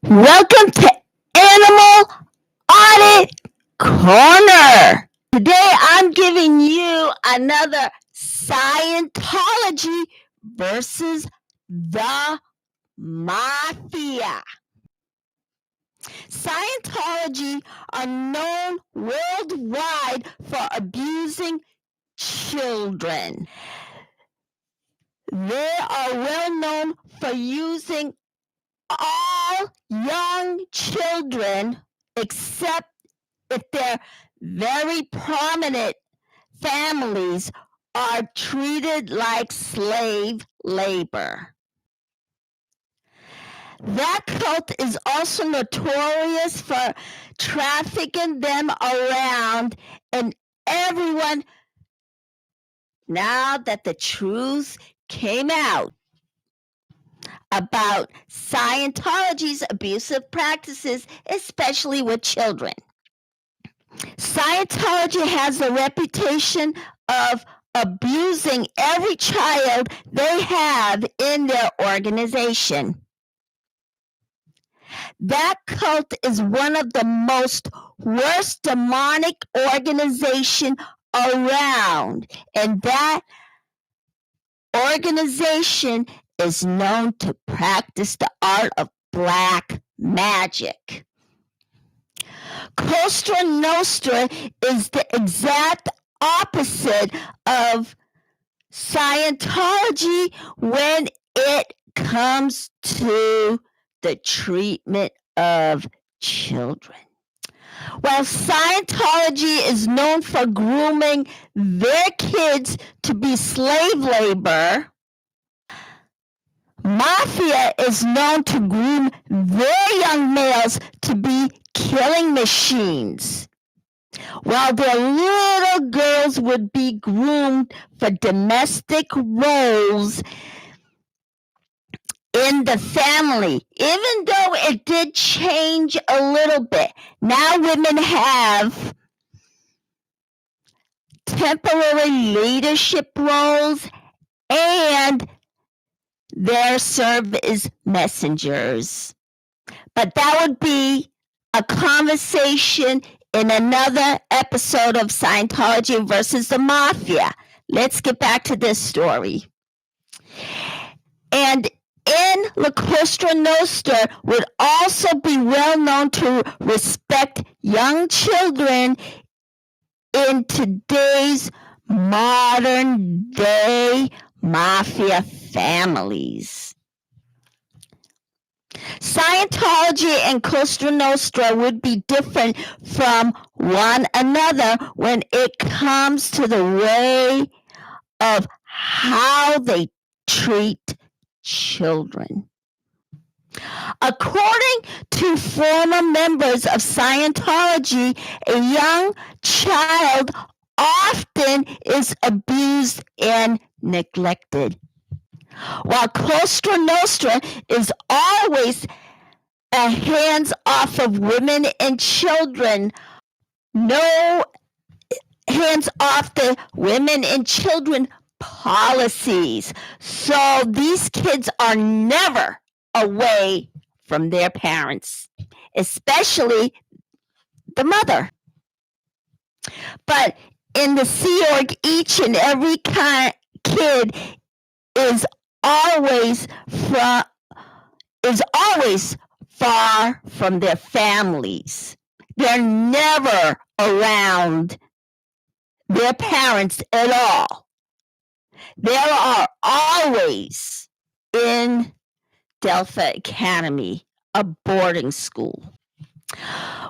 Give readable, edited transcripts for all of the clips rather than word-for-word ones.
Welcome to Animal Audit Corner. Today I'm giving you another Scientology versus the Mafia. Scientology are known worldwide for abusing children. They are well known for using all young children, except if their very prominent families are treated like slave labor. That cult is also notorious for trafficking them around, and everyone, now that the truth came out about Scientology's abusive practices, especially with children. Scientology has a reputation of abusing every child they have in their organization. That cult is one of the most worst demonic organization around, and that organization is known to practice the art of black magic. Cosa Nostra is the exact opposite of Scientology when it comes to the treatment of children. While Scientology is known for grooming their kids to be slave labor, Mafia is known to groom their young males to be killing machines, while their little girls would be groomed for domestic roles in the family, even though it did change a little bit. Now women have temporary leadership roles, and their serve as messengers. But that would be a conversation in another episode of Scientology versus the Mafia. Let's get back to this story. And in La Cosa Nostra would also be well known to respect young children in today's modern day Mafia families. Scientology and Cosa Nostra would be different from one another when it comes to the way of how they treat children. According to former members of Scientology, a young child often is abused and neglected, while Cosa Nostra is always a hands off of women and children. No hands off the women and children policies. So these kids are never away from their parents, especially the mother. But in the Sea Org, each and every kid is always far from their families. They're never around their parents at all. They are always in Delta Academy, a boarding school.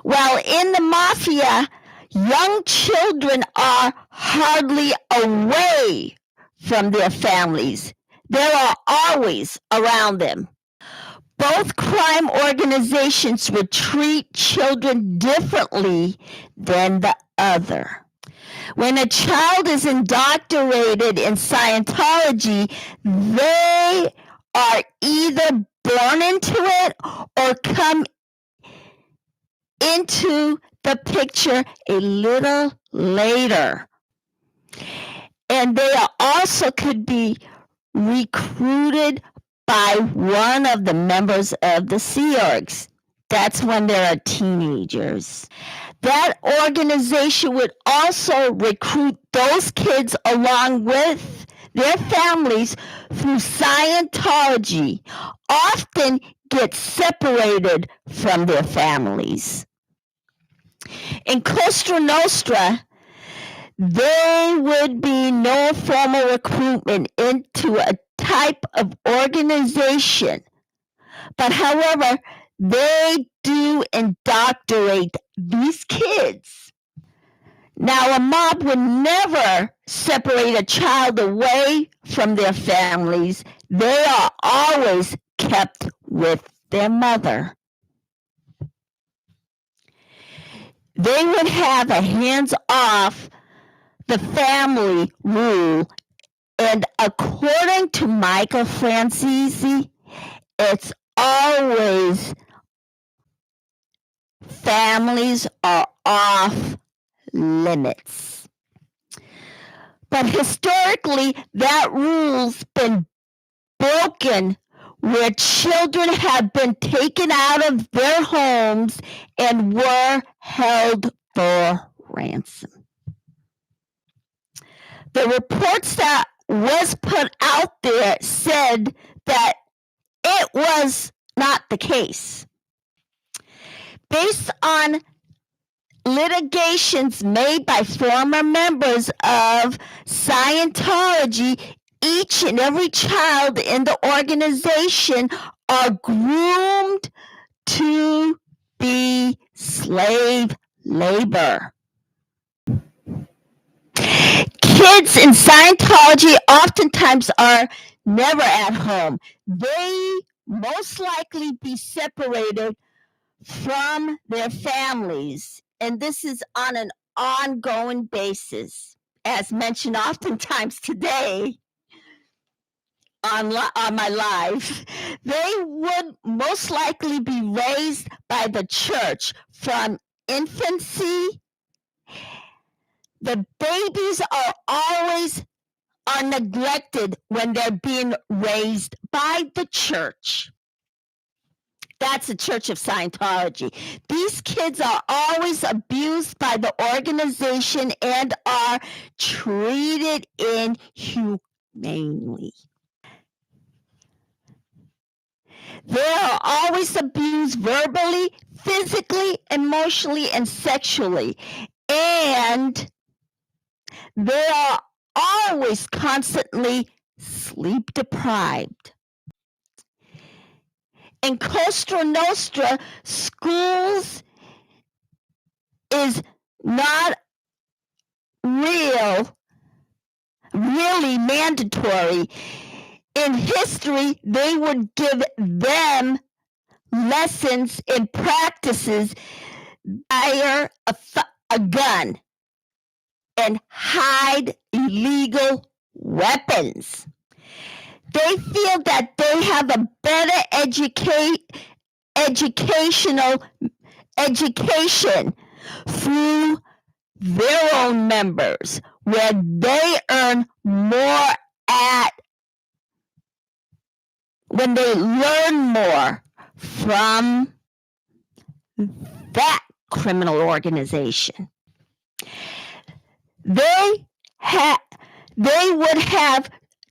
While in the Mafia, young children are hardly away from their families. They are always around them. Both crime organizations would treat children differently than the other. When a child is indoctrinated in Scientology, they are either born into it or come into the picture a little later. And they also could be recruited by one of the members of the Sea Orgs. That's when they're teenagers. That organization would also recruit those kids along with their families through Scientology, often get separated from their families. In Costa Nostra, there would be no formal recruitment into a type of organization, but however, they do indoctrinate these kids. Now, a mob would never separate a child away from their families. They are always kept with their mother. They would have a hands-off the family rule, and according to Michael Francisi, it's always families are off limits. But historically, that rule's been broken where children have been taken out of their homes and were held for ransom. The reports that was put out there said that it was not the case. Based on litigations made by former members of Scientology, each and every child in the organization are groomed to be slave labor. Kids in Scientology oftentimes are never at home. They most likely be separated from their families, and this is on an ongoing basis, as mentioned oftentimes today on my live. They would most likely be raised by the church from infancy. The babies are neglected when they're being raised by the church. That's the Church of Scientology. These kids are always abused by the organization and are treated inhumanely. They are always abused verbally, physically, emotionally, and sexually. And they are always constantly sleep deprived. In Costa Nostra, schools is not really mandatory. In history, they would give them lessons and practices, fire a gun, and hide illegal weapons. They feel that they have a better education through their own members, where they earn more when they learn more from that criminal organization. They would have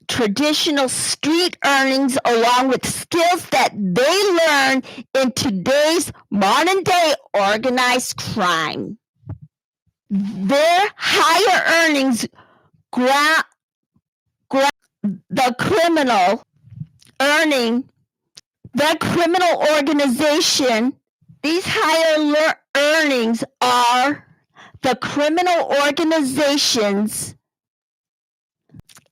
traditional street earnings along with skills that they learn in today's modern day organized crime. Their higher earnings the criminal organization. These higher earnings are the criminal organization's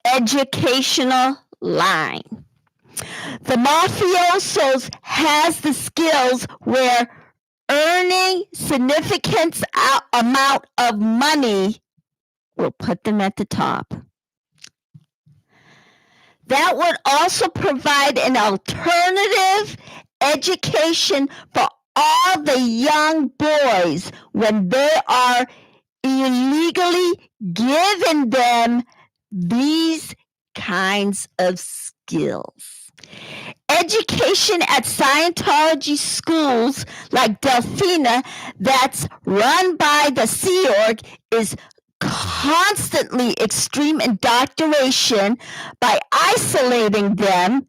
educational line. The mafiosos has the skills where earning significant amount of money will put them at the top. That would also provide an alternative education for all the young boys when they are illegally giving them these kinds of skills. Education at Scientology schools like Delphina that's run by the Sea Org is constantly extreme indoctrination by isolating them.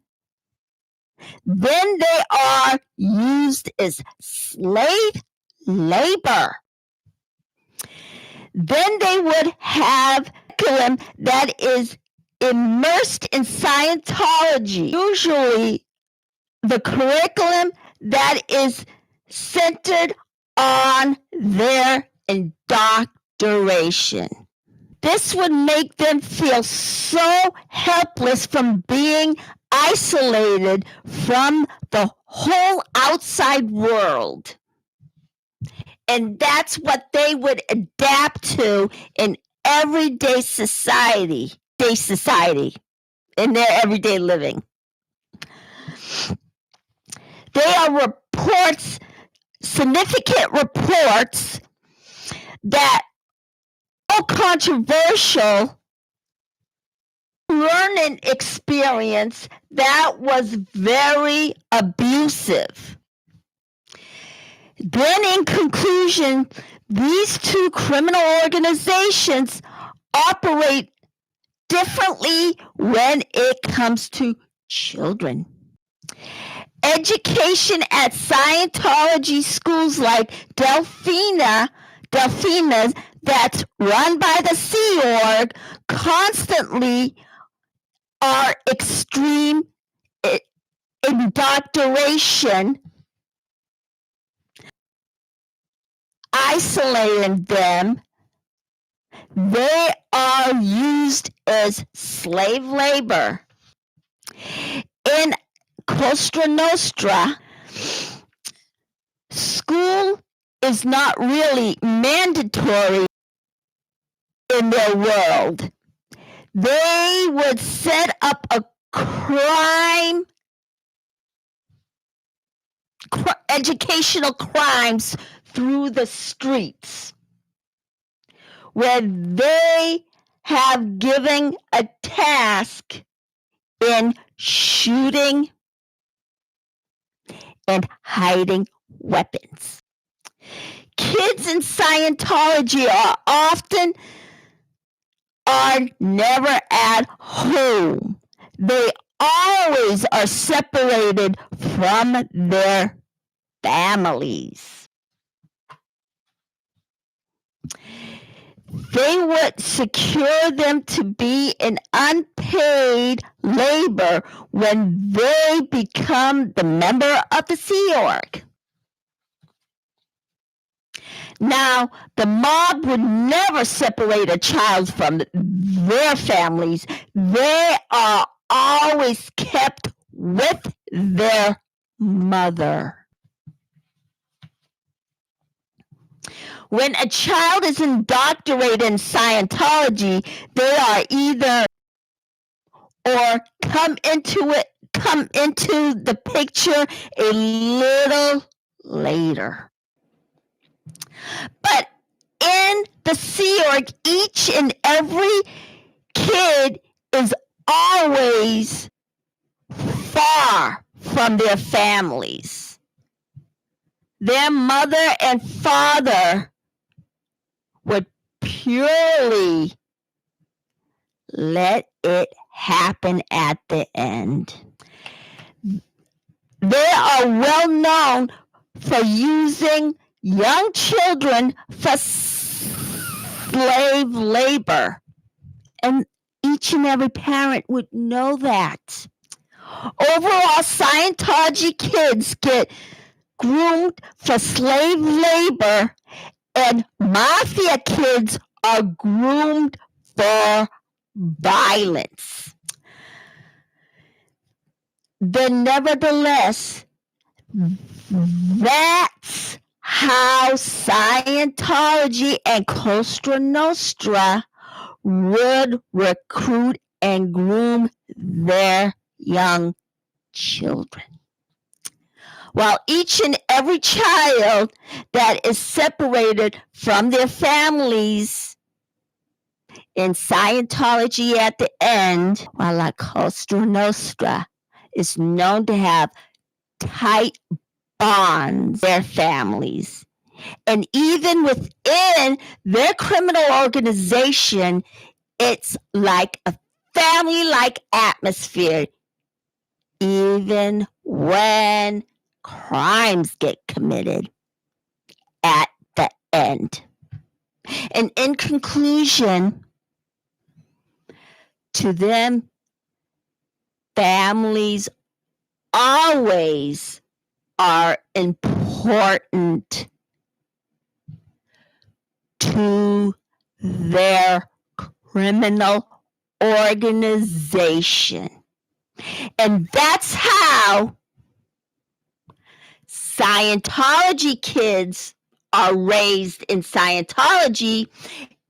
Then they are used as slave labor. Then they would have curriculum that is immersed in Scientology. Usually the curriculum that is centered on their indoctrination. This would make them feel so helpless from being isolated from the whole outside world. And that's what they would adapt to in everyday society, in their everyday living. There are significant reports that controversial learning experience that was very abusive. Then in conclusion, these two criminal organizations operate differently when it comes to children. Education at Scientology schools like Delphina's that's run by the Sea Org constantly are extreme indoctrination, isolating them. They are used as slave labor. In Cosa Nostra, school is not really mandatory in their world. They would set up a educational crimes through the streets, where they have given a task in shooting and hiding weapons. Kids in Scientology are never at home. They always are separated from their families. They would secure them to be in unpaid labor when they become the member of the Sea Org. Now, the mob would never separate a child from their families. They are always kept with their mother. When a child is indoctrinated in Scientology, they are either or come into the picture a little later. But in the Sea Org, each and every kid is always far from their families. Their mother and father would purely let it happen at the end. They are well known for using young children for slave labor. And each and every parent would know that. Overall, Scientology kids get groomed for slave labor, and Mafia kids are groomed for violence. But nevertheless, that's how Scientology and Cosa Nostra would recruit and groom their young children. While each and every child that is separated from their families in Scientology at the end, while like Cosa Nostra is known to have tight bonds with their families. And even within their criminal organization, it's like a family-like atmosphere, even when crimes get committed at the end. And in conclusion, to them, families always are important to their criminal organization. And that's how Scientology kids are raised in Scientology,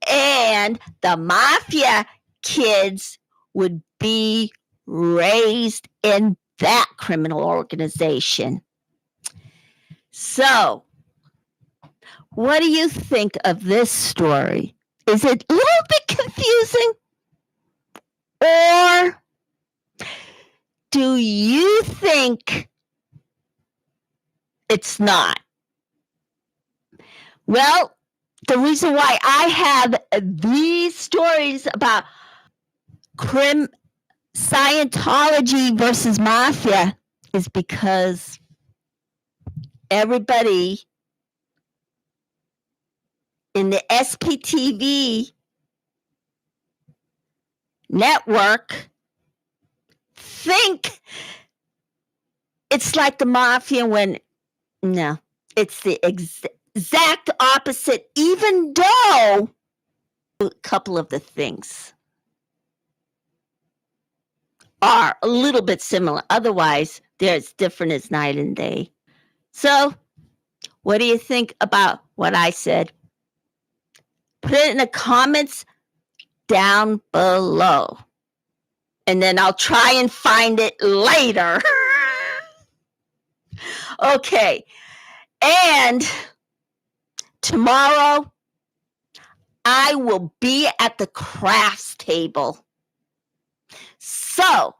and the Mafia kids would be raised in that criminal organization. So, what do you think of this story? Is it a little bit confusing? Or do you think it's not? Well, the reason why I have these stories about Scientology versus Mafia is because everybody in the SPTV network think it's like the Mafia when, no, it's the exact opposite, even though a couple of the things are a little bit similar. Otherwise, they're as different as night and day. So, what do you think about what I said? Put it in the comments down below. And then I'll try and find it later. Okay. And tomorrow, I will be at the crafts table. So,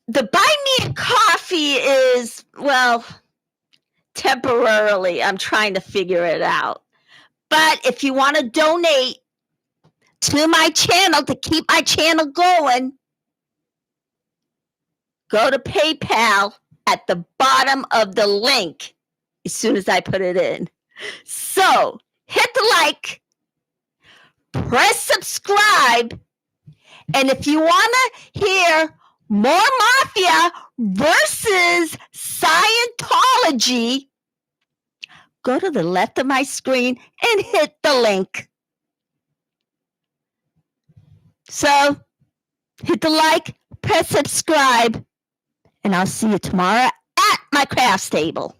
the buy me a coffee is, well, temporarily. I'm trying to figure it out. But if you want to donate to my channel to keep my channel going, go to PayPal at the bottom of the link as soon as I put it in. So, hit the like, press subscribe, and if you want to hear more Mafia versus Scientology, go to the left of my screen and hit the link. So, hit the like, press subscribe, and I'll see you tomorrow at my crafts table.